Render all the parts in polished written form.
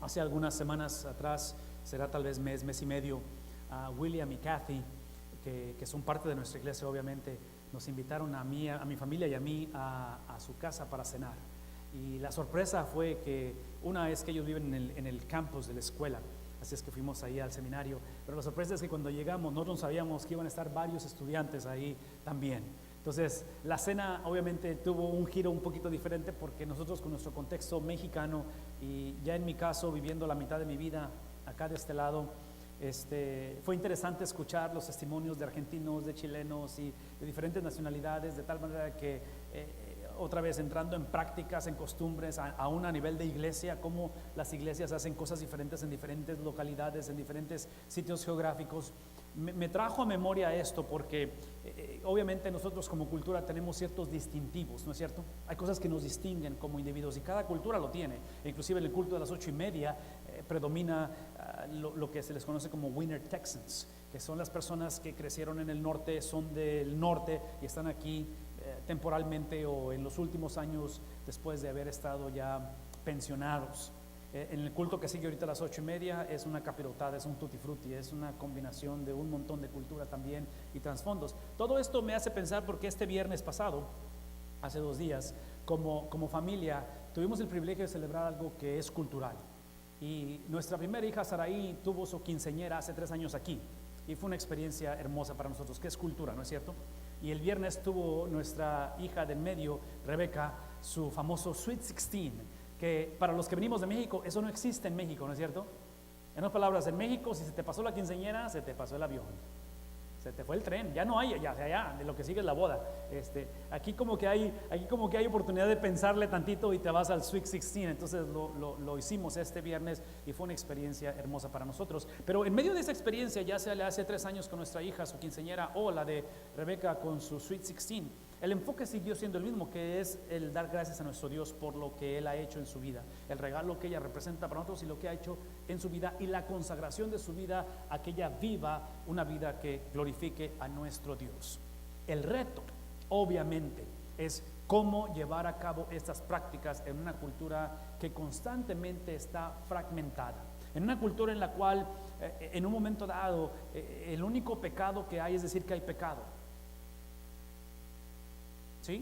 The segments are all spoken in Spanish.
Hace algunas semanas atrás, será tal vez mes y medio, William y Kathy, que son parte de nuestra iglesia obviamente, nos invitaron a mí, a mi familia y a mí a su casa para cenar. Y la sorpresa fue que una es que ellos viven en el campus de la escuela, así es que fuimos ahí al seminario, pero la sorpresa es que cuando llegamos nosotros sabíamos que iban a estar varios estudiantes ahí también. Entonces la cena obviamente tuvo un giro un poquito diferente porque nosotros con nuestro contexto mexicano y ya en mi caso viviendo la mitad de mi vida acá de este lado, fue interesante escuchar los testimonios de argentinos, de chilenos y de diferentes nacionalidades, de tal manera que otra vez entrando en prácticas, en costumbres, aún a nivel de iglesia, cómo las iglesias hacen cosas diferentes en diferentes localidades, en diferentes sitios geográficos. Me trajo a memoria esto porque obviamente nosotros como cultura tenemos ciertos distintivos, ¿no es cierto? Hay cosas que nos distinguen como individuos y cada cultura lo tiene. Inclusive en el culto de las 8:30 predomina lo que se les conoce como Winter Texans, que son las personas que crecieron en el norte, son del norte y están aquí temporalmente o en los últimos años después de haber estado ya pensionados. En el culto que sigue ahorita a las 8:30 es una capirotada, es un tutti frutti, es una combinación de un montón de cultura también y trasfondos. Todo esto me hace pensar porque este viernes pasado, hace 2 días, como familia tuvimos el privilegio de celebrar algo que es cultural. Y nuestra primera hija Saraí tuvo su quinceañera hace 3 años aquí y fue una experiencia hermosa para nosotros, que es cultura, ¿no es cierto? Y el viernes tuvo nuestra hija del medio, Rebeca, su famoso Sweet 16, que para los que venimos de México, eso no existe en México, ¿no es cierto? En otras palabras, en México, si se te pasó la quinceañera, se te pasó el avión, se te fue el tren, ya no hay, ya de lo que sigue es la boda. Aquí como que hay oportunidad de pensarle tantito y te vas al Sweet 16, entonces lo hicimos este viernes y fue una experiencia hermosa para nosotros. Pero en medio de esa experiencia, ya sea le hace 3 años con nuestra hija, su quinceañera, o la de Rebeca con su Sweet 16, el enfoque siguió siendo el mismo, que es el dar gracias a nuestro Dios por lo que Él ha hecho en su vida, el regalo que ella representa para nosotros y lo que ha hecho en su vida y la consagración de su vida a que ella viva una vida que glorifique a nuestro Dios. El reto, obviamente, es cómo llevar a cabo estas prácticas en una cultura que constantemente está fragmentada, en una cultura en la cual en un momento dado el único pecado que hay es decir que hay pecado. ¿Sí?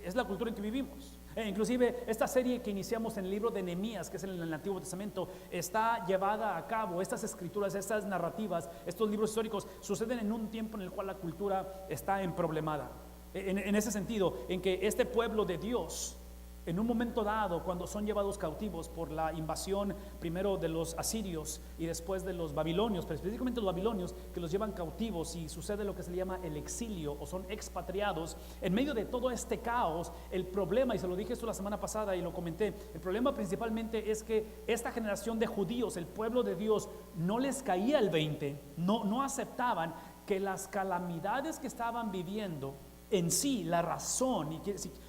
Es la cultura en que vivimos. Inclusive esta serie que iniciamos en el libro de Nehemías, que es en el Antiguo Testamento, está llevada a cabo. Estas escrituras, estas narrativas, estos libros históricos suceden en un tiempo en el cual la cultura está emproblemada. En ese sentido, en que este pueblo de Dios, en un momento dado, cuando son llevados cautivos por la invasión primero de los asirios y después de los babilonios, pero específicamente los babilonios que los llevan cautivos y sucede lo que se le llama el exilio o son expatriados, en medio de todo este caos, el problema, y se lo dije esto la semana pasada y lo comenté, el problema principalmente es que esta generación de judíos, el pueblo de Dios, no les caía el 20, no aceptaban que las calamidades que estaban viviendo en sí, la razón, y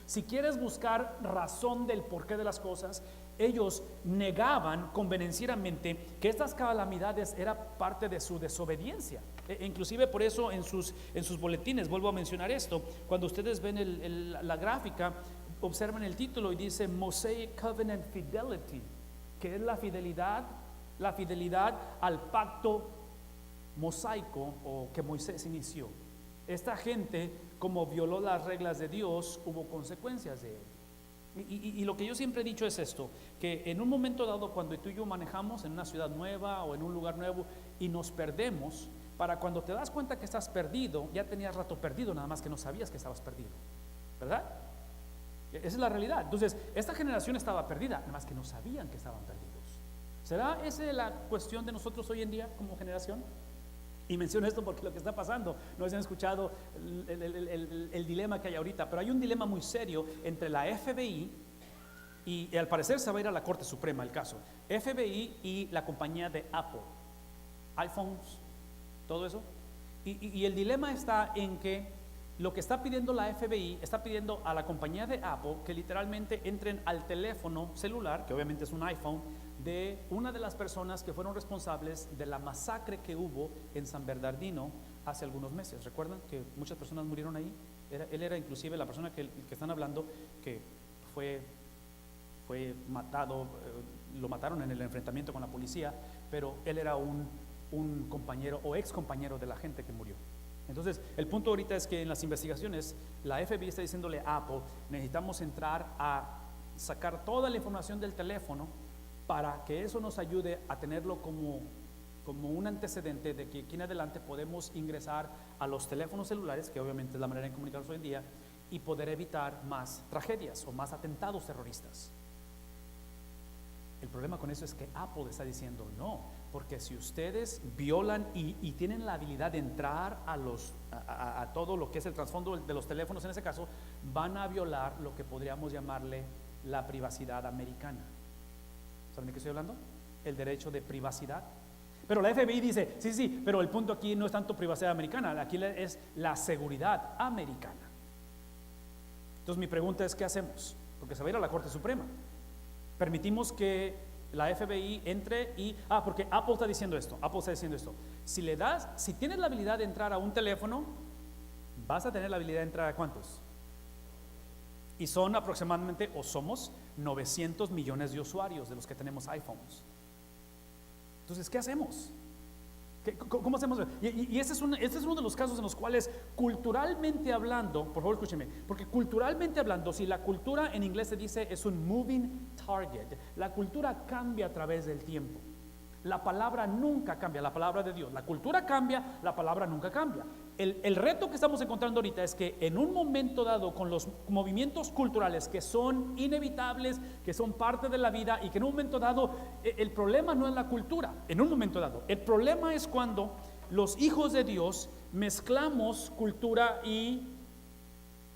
si quieres buscar razón del porqué de las cosas, ellos negaban convenencieramente que estas calamidades era parte de su desobediencia. Inclusive por eso en sus boletines, vuelvo a mencionar esto, cuando ustedes ven la gráfica, observen el título y dice Mosaic Covenant Fidelity, que es la fidelidad al pacto mosaico o que Moisés inició. Esta gente, como violó las reglas de Dios, hubo consecuencias de él. Y lo que yo siempre he dicho es esto, que en un momento dado, cuando tú y yo manejamos en una ciudad nueva o en un lugar nuevo y nos perdemos, para cuando te das cuenta que estás perdido, ya tenías rato perdido, nada más que no sabías que estabas perdido, ¿verdad? Esa es la realidad. Entonces, esta generación estaba perdida, nada más que no sabían que estaban perdidos. ¿Será esa la cuestión de nosotros hoy en día como generación? Y menciono esto porque lo que está pasando, no se han escuchado el dilema que hay ahorita, pero hay un dilema muy serio entre la FBI y al parecer se va a ir a la Corte Suprema el caso, FBI y la compañía de Apple, iPhones, todo eso. Y el dilema está en que lo que está pidiendo la FBI, está pidiendo a la compañía de Apple que literalmente entren al teléfono celular, que obviamente es un iPhone, de una de las personas que fueron responsables de la masacre que hubo en San Bernardino hace algunos meses. ¿Recuerdan que muchas personas murieron ahí? Él era inclusive la persona que están hablando, que fue matado lo mataron en el enfrentamiento con la policía, pero él era un compañero o ex compañero de la gente que murió. Entonces, el punto ahorita es que en las investigaciones, la FBI está diciéndole a Apple, necesitamos entrar a sacar toda la información del teléfono para que eso nos ayude a tenerlo como un antecedente de que aquí en adelante podemos ingresar a los teléfonos celulares, que obviamente es la manera de comunicarnos hoy en día, y poder evitar más tragedias o más atentados terroristas. El problema con eso es que Apple está diciendo no, porque si ustedes violan y tienen la habilidad de entrar a todo lo que es el trasfondo de los teléfonos, en ese caso, van a violar lo que podríamos llamarle la privacidad americana. ¿Saben de qué estoy hablando? El derecho de privacidad. Pero la FBI dice, sí, pero el punto aquí no es tanto privacidad americana, aquí es la seguridad americana. Entonces mi pregunta es, ¿qué hacemos? Porque se va a ir a la Corte Suprema. Permitimos que la FBI entre porque Apple está diciendo esto, si tienes la habilidad de entrar a un teléfono, vas a tener la habilidad de entrar a ¿cuántos? Y son aproximadamente, o somos 900 millones de usuarios de los que tenemos iPhones. Entonces, ¿qué hacemos? ¿Cómo hacemos? Y este es uno de los casos en los cuales, culturalmente hablando, por favor escúcheme, porque culturalmente hablando, si la cultura en inglés se dice es un moving target, la cultura cambia a través del tiempo. La palabra nunca cambia, la palabra de Dios. La cultura cambia, la palabra nunca cambia. El reto que estamos encontrando ahorita es que en un momento dado, con los movimientos culturales que son inevitables, que son parte de la vida, y que en un momento dado, el problema no es la cultura, en un momento dado, el problema es cuando los hijos de Dios mezclamos cultura y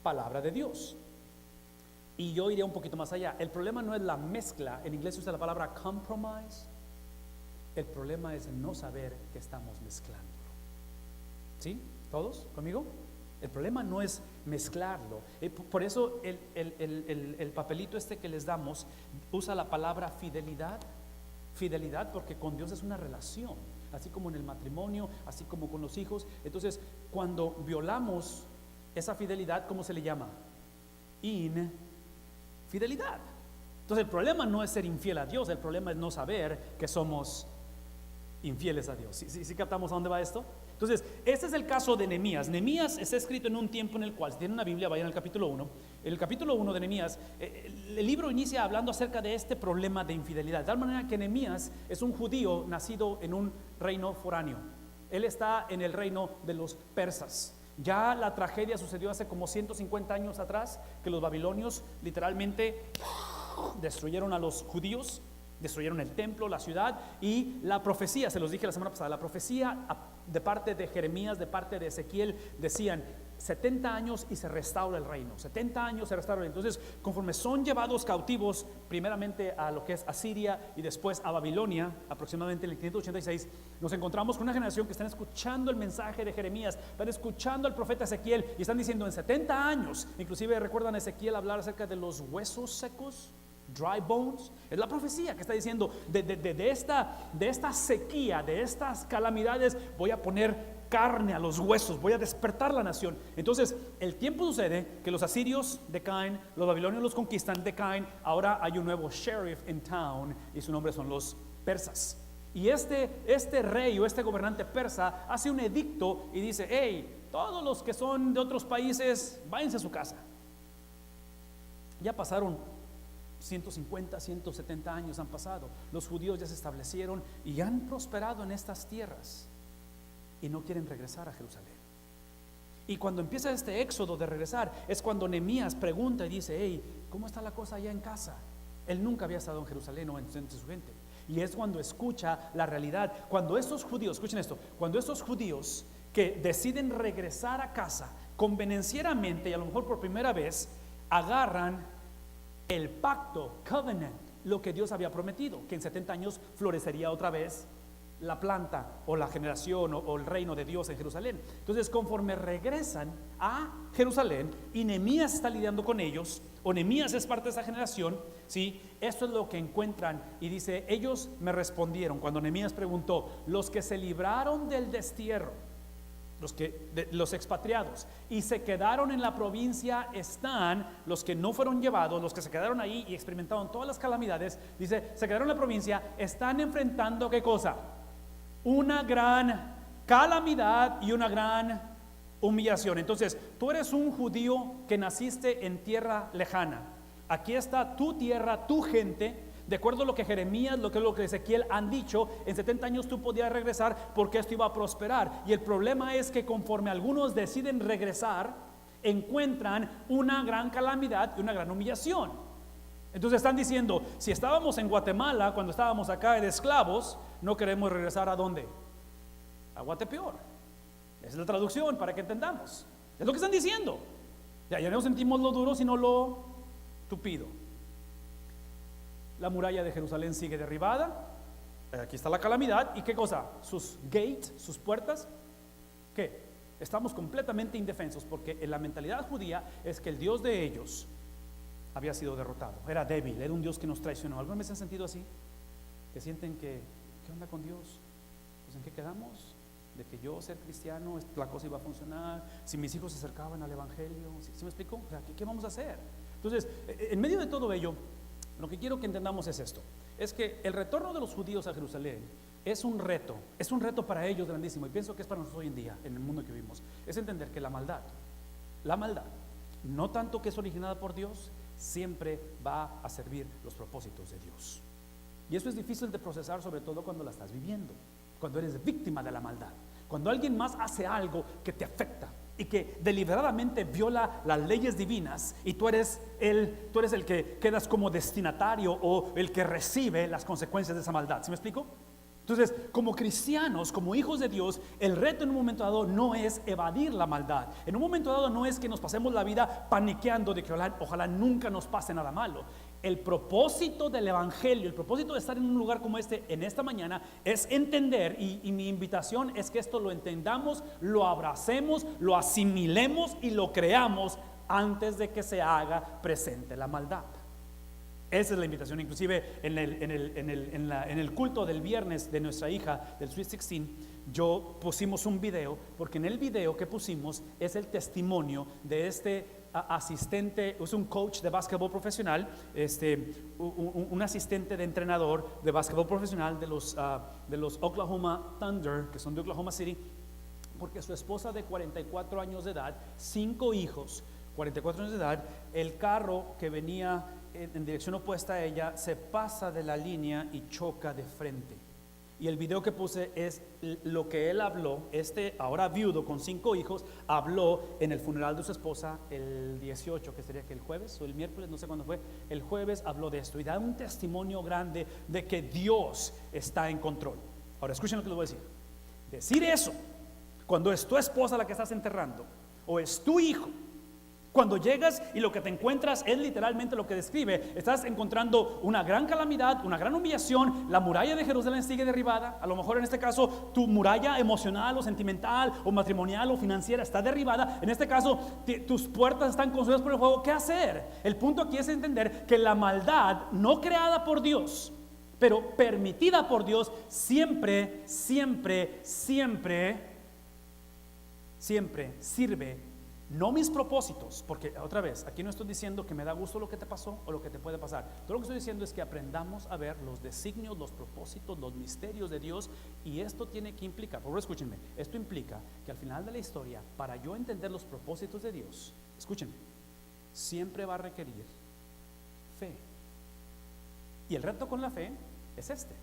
palabra de Dios. Y yo iré un poquito más allá. El problema no es la mezcla, en inglés se usa la palabra compromise. El problema es no saber que estamos mezclándolo. ¿Sí? ¿Todos conmigo? El problema no es mezclarlo. Por eso el papelito que les damos usa la palabra fidelidad. Fidelidad porque con Dios es una relación, así como en el matrimonio, así como con los hijos. Entonces, cuando violamos esa fidelidad, ¿cómo se le llama? Infidelidad. Entonces, el problema no es ser infiel a Dios, el problema es no saber que somos infieles a Dios. ¿Sí captamos a dónde va esto? Entonces, este es el caso de Nehemías. Nehemías está escrito en un tiempo en el cual, si tienen una Biblia, vayan al capítulo 1. En el capítulo 1 de Nehemías, el libro inicia hablando acerca de este problema de infidelidad. De tal manera que Nehemías es un judío nacido en un reino foráneo. Él está en el reino de los persas. Ya la tragedia sucedió hace como 150 años atrás, que los babilonios literalmente destruyeron a los judíos, destruyeron el templo, la ciudad, y la profecía, se los dije la semana pasada, la profecía de parte de Jeremías, de parte de Ezequiel, decían 70 años y se restaura el reino, 70 años se restaura. Entonces, conforme son llevados cautivos, primeramente a lo que es Asiria y después a Babilonia, aproximadamente en el 586, nos encontramos con una generación que están escuchando el mensaje de Jeremías, están escuchando al profeta Ezequiel y están diciendo en 70 años, inclusive recuerdan a Ezequiel hablar acerca de los huesos secos, dry bones. Es la profecía que está diciendo de esta sequía, de estas calamidades, voy a poner carne a los huesos, voy a despertar la nación. Entonces el tiempo sucede que los asirios decaen, los babilonios los conquistan, decaen. Ahora hay un nuevo sheriff en town y su nombre son los persas. Y este rey o este gobernante persa hace un edicto y dice: hey, todos los que son de otros países, váyanse a su casa. Ya pasaron 150, 170 años han pasado. Los judíos ya se establecieron y han prosperado en estas tierras y no quieren regresar a Jerusalén. Y cuando empieza este éxodo de regresar, es cuando Nehemías pregunta y dice: hey, ¿cómo está la cosa allá en casa? Él nunca había estado en Jerusalén o entre su gente. Y es cuando escucha la realidad. Cuando estos judíos, escuchen esto, cuando estos judíos que deciden regresar a casa convenencieramente y a lo mejor por primera vez, agarran el pacto, covenant, lo que Dios había prometido, que en 70 años florecería otra vez la planta o la generación o el reino de Dios en Jerusalén. Entonces, conforme regresan a Jerusalén y Nehemías está lidiando con ellos, o Nehemías es parte de esa generación, ¿sí? Esto es lo que encuentran y dice: ellos me respondieron cuando Nehemías preguntó, los que se libraron del destierro. los expatriados, y se quedaron en la provincia están los que no fueron llevados, los que se quedaron ahí y experimentaron todas las calamidades. Dice, se quedaron en la provincia, están enfrentando ¿qué cosa? Una gran calamidad y una gran humillación. Entonces, tú eres un judío que naciste en tierra lejana. Aquí está tu tierra, tu gente. De acuerdo a lo que Jeremías, lo que Ezequiel han dicho, en 70 años tú podías regresar porque esto iba a prosperar. Y el problema es que conforme algunos deciden regresar, encuentran una gran calamidad y una gran humillación. Entonces están diciendo, si estábamos en Guatemala, cuando estábamos acá de esclavos, no queremos regresar ¿a dónde? A Guatepeor. Esa es la traducción para que entendamos. Es lo que están diciendo. Ya no sentimos lo duro, sino lo tupido. La muralla de Jerusalén sigue derribada. Aquí está la calamidad. ¿Y qué cosa? Sus gates, sus puertas. ¿Qué? Estamos completamente indefensos porque en la mentalidad judía es que el Dios de ellos había sido derrotado. Era débil, era un Dios que nos traicionó. ¿Alguna vez se han sentido así? Que sienten que, ¿qué onda con Dios? Pues ¿en qué quedamos? De que yo ser cristiano, la cosa iba a funcionar. Si mis hijos se acercaban al evangelio, ¿sí me explico? O sea, ¿qué vamos a hacer? Entonces, en medio de todo ello, lo que quiero que entendamos es esto, es que el retorno de los judíos a Jerusalén es un reto para ellos grandísimo, y pienso que es para nosotros hoy en día, en el mundo que vivimos, es entender que la maldad, no tanto que es originada por Dios, siempre va a servir los propósitos de Dios. Y eso es difícil de procesar, sobre todo cuando la estás viviendo, cuando eres víctima de la maldad, cuando alguien más hace algo que te afecta y que deliberadamente viola las leyes divinas, y tú eres el que quedas como destinatario o el que recibe las consecuencias de esa maldad. ¿Sí me explico? Entonces, como cristianos, como hijos de Dios, el reto en un momento dado no es evadir la maldad. En un momento dado no es que nos pasemos la vida paniqueando de que ojalá nunca nos pase nada malo. El propósito del evangelio, el propósito de estar en un lugar como este en esta mañana es entender, y mi invitación es que esto lo entendamos, lo abracemos, lo asimilemos y lo creamos antes de que se haga presente la maldad. Esa es la invitación. Inclusive en el culto del viernes de nuestra hija del Sweet 16, yo pusimos un video, porque en el video que pusimos es el testimonio de este asistente, es un coach de básquetbol profesional, un asistente de entrenador de básquetbol profesional de los Oklahoma Thunder, que son de Oklahoma City, porque su esposa de 44 años de edad, 5 hijos, 44 años de edad, el carro que venía en dirección opuesta a ella se pasa de la línea y choca de frente. Y el video que puse es lo que él habló, ahora viudo con 5 hijos, habló en el funeral de su esposa el 18, que sería que el jueves o el miércoles, no sé cuándo fue, el jueves habló de esto y da un testimonio grande de que Dios está en control. Ahora escuchen lo que les voy a decir. Decir eso cuando es tu esposa la que estás enterrando o es tu hijo, cuando llegas y lo que te encuentras es literalmente lo que describe, estás encontrando una gran calamidad, una gran humillación, la muralla de Jerusalén sigue derribada, a lo mejor en este caso tu muralla emocional o sentimental o matrimonial o financiera está derribada, en este caso tus puertas están consumidas por el fuego. ¿Qué hacer? El punto aquí es entender que la maldad no creada por Dios, pero permitida por Dios, siempre sirve. No mis propósitos, porque otra vez, aquí no estoy diciendo que me da gusto lo que te pasó o lo que te puede pasar. Todo lo que estoy diciendo es que aprendamos a ver los designios, los propósitos, los misterios de Dios. Y esto tiene que implicar, por favor escúchenme, esto implica que al final de la historia, para yo entender los propósitos de Dios, escúchenme, siempre va a requerir fe. Y el reto con la fe es este.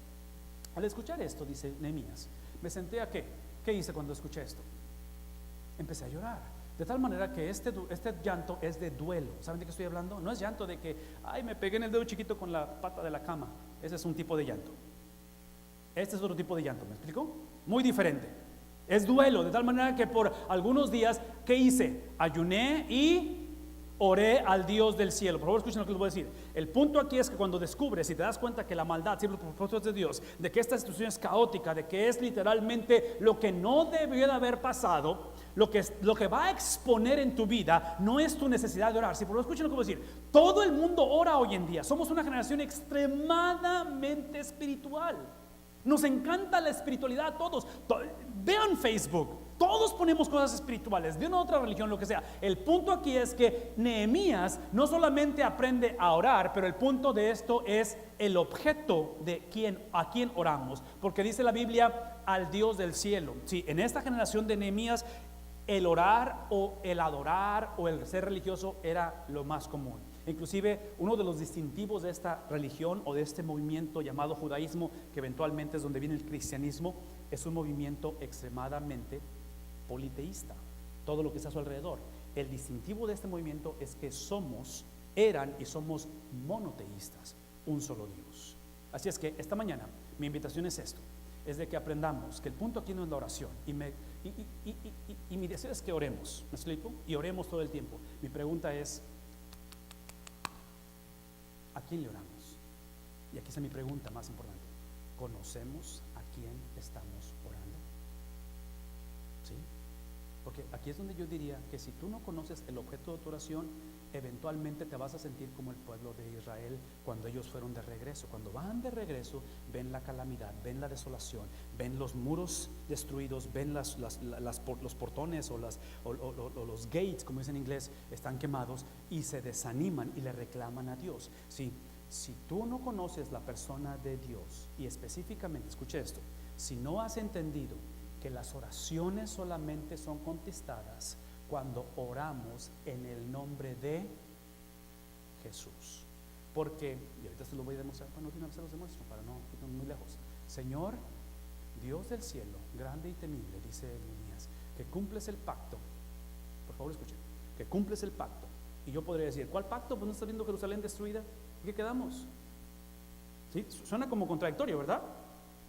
Al escuchar esto, dice Nehemías, me senté a ¿qué hice cuando escuché esto? Empecé a llorar. De tal manera que este llanto es de duelo. ¿Saben de qué estoy hablando? No es llanto de que, ay, me pegué en el dedo chiquito con la pata de la cama. Ese es un tipo de llanto. Este es otro tipo de llanto, ¿me explico? Muy diferente. Es duelo, de tal manera que por algunos días, ¿qué hice? Ayuné y oré al Dios del cielo. Por favor escuchen lo que les voy a decir. El punto aquí es que cuando descubres y te das cuenta que la maldad sirve por propósitos de Dios, de que esta situación es caótica, de que es literalmente lo que no debió de haber pasado, lo que va a exponer en tu vida no es tu necesidad de orar. Si por favor escuchen lo que voy a decir. Todo el mundo ora hoy en día. Somos una generación extremadamente espiritual. Nos encanta la espiritualidad a todos. Vean Facebook. Todos ponemos cosas espirituales, de una u otra religión, lo que sea. El punto aquí es que Nehemías no solamente aprende a orar, pero el punto de esto es el objeto de a quién oramos. Porque dice la Biblia, al Dios del cielo. Sí, en esta generación de Nehemías, el orar o el adorar o el ser religioso era lo más común. Inclusive uno de los distintivos de esta religión o de este movimiento llamado judaísmo, que eventualmente es donde viene el cristianismo, es un movimiento extremadamente politeísta, todo lo que está a su alrededor. El distintivo de este movimiento es que eran y somos monoteístas, un solo Dios. Así es que esta mañana mi invitación es esto, es de que aprendamos que el punto aquí no es la oración y mi deseo es que oremos, ¿me explico? Y oremos todo el tiempo. Mi pregunta es, ¿a quién le oramos? Y aquí está mi pregunta más importante, ¿conocemos a quién estamos orando? ¿Sí? Porque aquí es donde yo diría que si tú no conoces el objeto de tu oración, eventualmente te vas a sentir como el pueblo de Israel cuando ellos fueron de regreso. Cuando van de regreso, ven la calamidad, ven la desolación, ven los muros destruidos, ven los portones o los gates, como dicen en inglés, están quemados y se desaniman y le reclaman a Dios. Sí, si tú no conoces la persona de Dios y específicamente, escuche esto, si no has entendido que las oraciones solamente son contestadas cuando oramos en el nombre de Jesús. Porque, y ahorita se lo voy a demostrar, bueno, de una vez se los demuestro para no irnos muy lejos. Señor, Dios del cielo, grande y temible, dice Nehemías, que cumples el pacto. Por favor escuchen, que cumples el pacto. Y yo podría decir, ¿cuál pacto? Pues no estás viendo Jerusalén destruida. ¿En qué quedamos? ¿Sí? Suena como contradictorio, ¿verdad?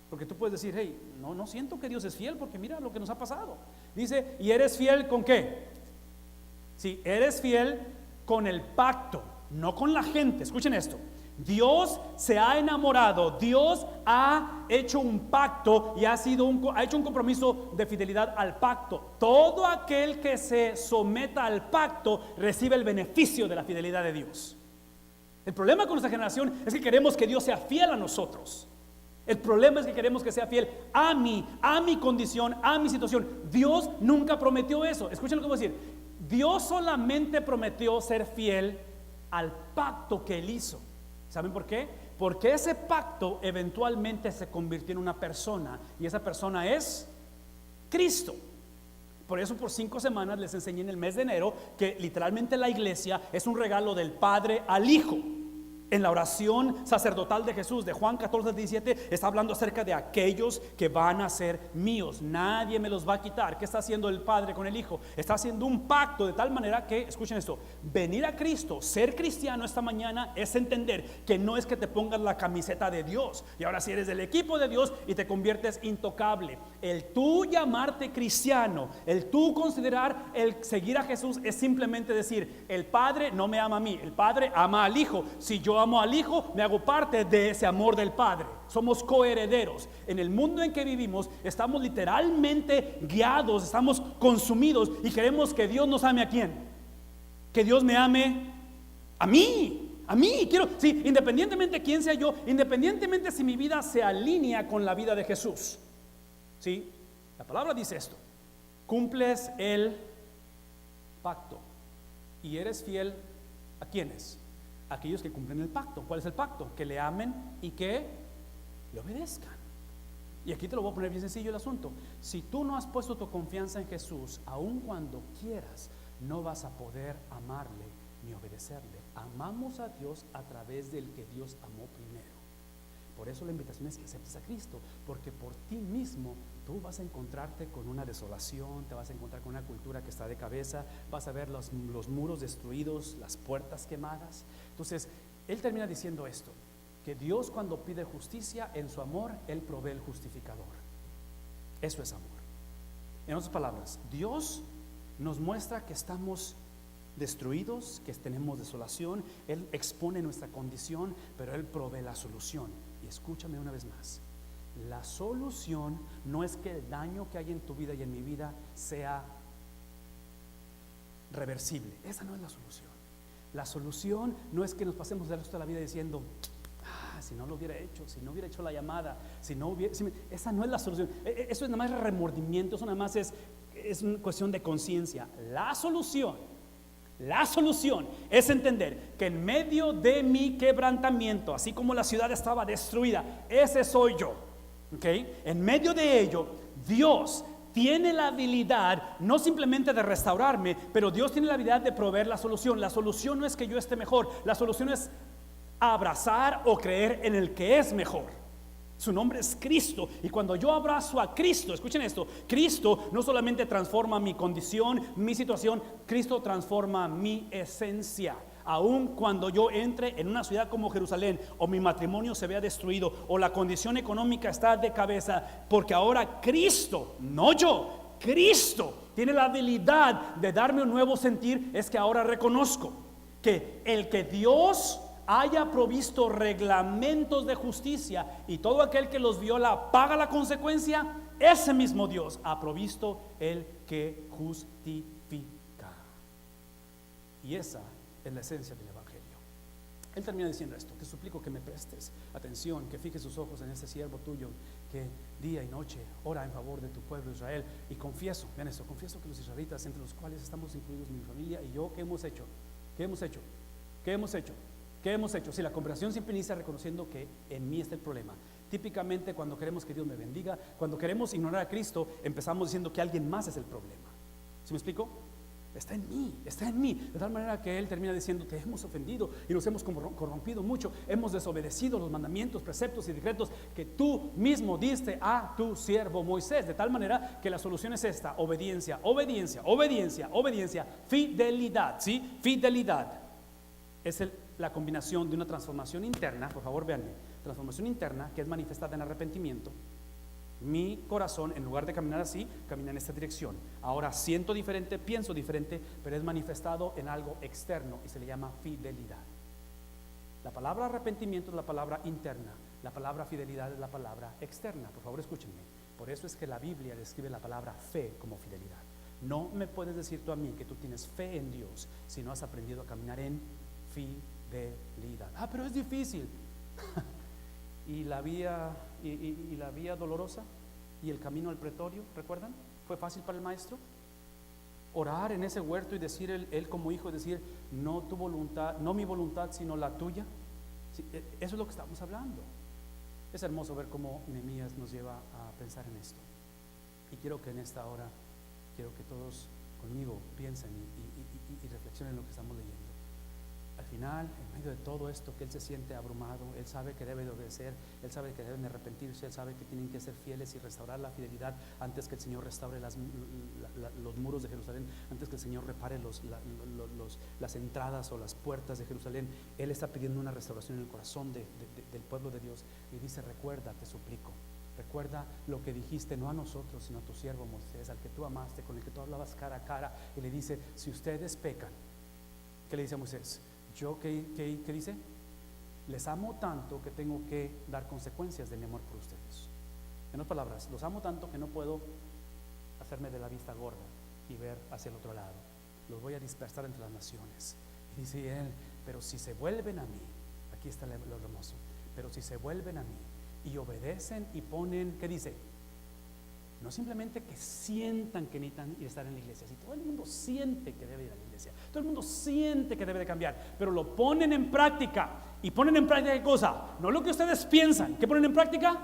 Porque tú puedes decir, hey, no siento que Dios es fiel porque mira lo que nos ha pasado. Dice, ¿y eres fiel con qué? Sí, eres fiel con el pacto, no con la gente. Escuchen esto. Dios se ha enamorado, Dios ha hecho un pacto y ha hecho un compromiso de fidelidad al pacto. Todo aquel que se someta al pacto recibe el beneficio de la fidelidad de Dios. El problema con nuestra generación es que queremos que Dios sea fiel a nosotros. El problema es que queremos que sea fiel a mi condición, a mi situación. Dios nunca prometió eso. Escuchen lo que voy a decir. Dios solamente prometió ser fiel al pacto que Él hizo. ¿Saben por qué? Porque ese pacto eventualmente se convirtió en una persona y esa persona es Cristo. Por eso por 5 semanas les enseñé en el mes de enero que literalmente la iglesia es un regalo del Padre al Hijo. En la oración sacerdotal de Jesús de Juan 14:17 está hablando acerca de aquellos que van a ser míos. Nadie me los va a quitar. ¿Qué está haciendo el Padre con el Hijo? Está haciendo un pacto de tal manera que, escuchen esto, venir a Cristo, ser cristiano esta mañana es entender que no es que te pongas la camiseta de Dios y ahora si eres del equipo de Dios y te conviertes intocable. El tú llamarte cristiano, el tú considerar el seguir a Jesús es simplemente decir, el Padre no me ama a mí, el Padre ama al Hijo. Si yo amo al Hijo, me hago parte de ese amor del Padre. Somos coherederos. En el mundo en que vivimos, estamos literalmente guiados, estamos consumidos y queremos que Dios nos ame. ¿A quién? Que Dios me ame a mí. A mí, quiero, sí, independientemente de quién sea yo, independientemente si mi vida se alinea con la vida de Jesús. Sí, la palabra dice esto: cumples el pacto y eres fiel. ¿A quiénes? Aquellos que cumplen el pacto. ¿Cuál es el pacto? Que le amen y que le obedezcan. Y aquí te lo voy a poner bien sencillo el asunto. Si tú no has puesto tu confianza en Jesús, aun cuando quieras, no vas a poder amarle ni obedecerle. Amamos a Dios a través del que Dios amó primero. Por eso la invitación es que aceptes a Cristo, porque por ti mismo tú vas a encontrarte con una desolación, te vas a encontrar con una cultura que está de cabeza, vas a ver los muros destruidos, las puertas quemadas. Entonces, él termina diciendo esto, que Dios cuando pide justicia en su amor, Él provee el justificador. Eso es amor. En otras palabras, Dios nos muestra que estamos destruidos, que tenemos desolación, Él expone nuestra condición, pero Él provee la solución. Y escúchame una vez más, la solución no es que el daño que hay en tu vida y en mi vida sea reversible. Esa no es la solución. La solución no es que nos pasemos el resto de la vida diciendo, si no lo hubiera hecho, si no hubiera hecho la llamada, esa no es la solución. Eso es nada más remordimiento, eso nada más es es una cuestión de conciencia. La solución es entender que en medio de mi quebrantamiento, así como la ciudad estaba destruida, ese soy yo. ¿Okay? En medio de ello, Dios tiene la habilidad no simplemente de restaurarme, pero Dios tiene la habilidad de proveer la solución. La solución no es que yo esté mejor, la solución es abrazar o creer en el que es mejor. Su nombre es Cristo, y cuando yo abrazo a Cristo, escuchen esto, Cristo no solamente transforma mi condición, mi situación, Cristo transforma mi esencia. Aun cuando yo entre en una ciudad como Jerusalén, o mi matrimonio se vea destruido, o la condición económica está de cabeza, porque ahora Cristo, no yo, Cristo tiene la habilidad de darme un nuevo sentir. Es que ahora reconozco que el que Dios haya provisto reglamentos de justicia y todo aquel que los viola paga la consecuencia, ese mismo Dios ha provisto el que justifica. Y esa es la esencia del Evangelio. Él termina diciendo esto: te suplico que me prestes atención, que fijes sus ojos en este siervo tuyo, que día y noche ora en favor de tu pueblo Israel. Y confieso, vean esto, confieso que los israelitas, entre los cuales estamos incluidos mi familia y yo, ¿qué hemos hecho? ¿Qué hemos hecho? ¿Qué hemos hecho? ¿Qué hemos hecho? Si la conversación siempre inicia reconociendo que en mí está el problema. Típicamente cuando queremos que Dios me bendiga, cuando queremos ignorar a Cristo, empezamos diciendo que alguien más es el problema. ¿Sí me explico? Está en mí, de tal manera que Él termina diciendo: te hemos ofendido y nos hemos corrompido mucho, hemos desobedecido los mandamientos, preceptos y decretos que tú mismo diste a tu siervo Moisés. De tal manera que la solución es esta: obediencia, obediencia, obediencia, obediencia, fidelidad. ¿Sí? Fidelidad es la combinación de una transformación interna. Por favor, véanme, transformación interna que es manifestada en arrepentimiento. Mi corazón, en lugar de caminar así, camina en esta dirección. Ahora siento diferente, pienso diferente, pero es manifestado en algo externo y se le llama fidelidad. La palabra arrepentimiento es la palabra interna, la palabra fidelidad es la palabra externa. Por favor, escúchenme. Por eso es que la Biblia describe la palabra fe como fidelidad. No me puedes decir tú a mí que tú tienes fe en Dios si no has aprendido a caminar en fidelidad. Pero es difícil. Y la vía dolorosa y el camino al pretorio, ¿recuerdan? ¿Fue fácil para el maestro? Orar en ese huerto y decir él como hijo, decir: no tu voluntad, no mi voluntad sino la tuya. Sí, eso es lo que estamos hablando. Es hermoso ver cómo Nehemías nos lleva a pensar en esto. Y quiero que en esta hora, quiero que todos conmigo piensen y reflexionen en lo que estamos leyendo. Al final, en medio de todo esto, que él se siente abrumado, él sabe que debe de obedecer, él sabe que deben de arrepentirse, él sabe que tienen que ser fieles y restaurar la fidelidad antes que el Señor restaure los muros de Jerusalén, antes que el Señor repare las entradas o las puertas de Jerusalén. Él está pidiendo una restauración en el corazón del pueblo de Dios y dice: recuerda, te suplico, recuerda lo que dijiste, no a nosotros sino a tu siervo Moisés, al que tú amaste, con el que tú hablabas cara a cara. Y le dice: si ustedes pecan, ¿qué le dice a Moisés? ¿Qué dice? Les amo tanto que tengo que dar consecuencias de mi amor por ustedes. En otras palabras, los amo tanto que no puedo hacerme de la vista gorda y ver hacia el otro lado. Los voy a dispersar entre las naciones. Y dice él: pero si se vuelven a mí, aquí está lo hermoso, pero si se vuelven a mí y obedecen y ponen, ¿qué dice? No simplemente que sientan que necesitan estar en la iglesia. Si todo el mundo siente que debe ir a la iglesia, todo el mundo siente que debe de cambiar, pero lo ponen en práctica. ¿Y ponen en práctica qué cosa? No lo que ustedes piensan. ¿Qué ponen en práctica?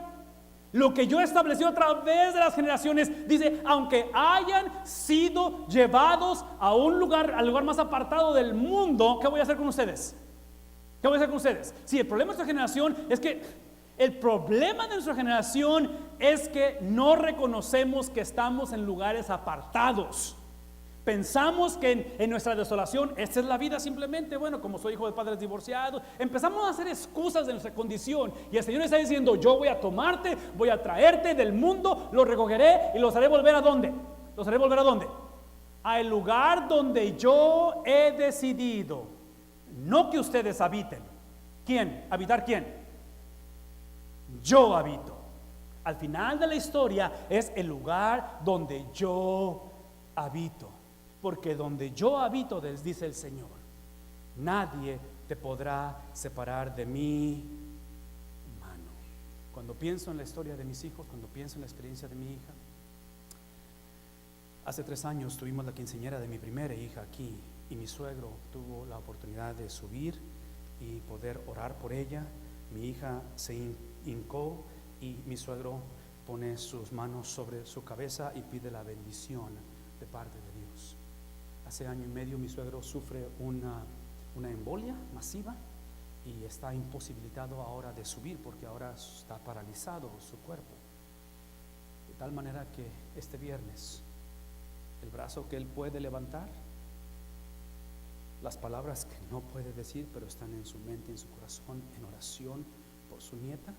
Lo que yo he establecido a través de las generaciones. Dice: aunque hayan sido llevados a un lugar, al lugar más apartado del mundo, ¿qué voy a hacer con ustedes? ¿Qué voy a hacer con ustedes? Si el problema de nuestra generación es que el problema de nuestra generación es que no reconocemos que estamos en lugares apartados. Pensamos que en nuestra desolación esta es la vida simplemente. Bueno, como soy hijo de padres divorciados, empezamos a hacer excusas de nuestra condición. Y el Señor está diciendo: yo voy a tomarte, voy a traerte del mundo, los recogeré y los haré volver ¿a dónde? ¿Los haré volver a dónde? Al lugar donde yo he decidido. No que ustedes habiten. ¿Quién? ¿Habitar quién? Yo habito. Al final de la historia es el lugar donde yo habito. Porque donde yo habito, dice el Señor, nadie te podrá separar de mi mano. Cuando pienso en la historia de mis hijos, cuando pienso en la experiencia de mi hija, Hace 3 años tuvimos la quinceañera de mi primera hija aquí y mi suegro tuvo la oportunidad de subir y poder orar por ella. Mi hija se hincó y mi suegro pone sus manos sobre su cabeza y pide la bendición de parte de Dios. Hace 1 año y medio mi suegro sufre una embolia masiva y está imposibilitado ahora de subir porque ahora está paralizado su cuerpo. De tal manera que este viernes el brazo que él puede levantar, las palabras que no puede decir pero están en su mente, en su corazón, en oración por su nieta,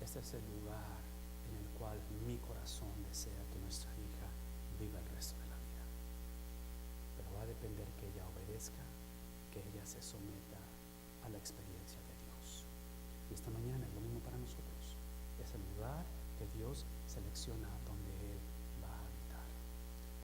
este es el lugar en el cual mi corazón desea que nuestra hija viva el resto de la vida. Pero va a depender que ella obedezca, que ella se someta a la experiencia de Dios. Y esta mañana es lo mismo para nosotros. Es el lugar que Dios selecciona donde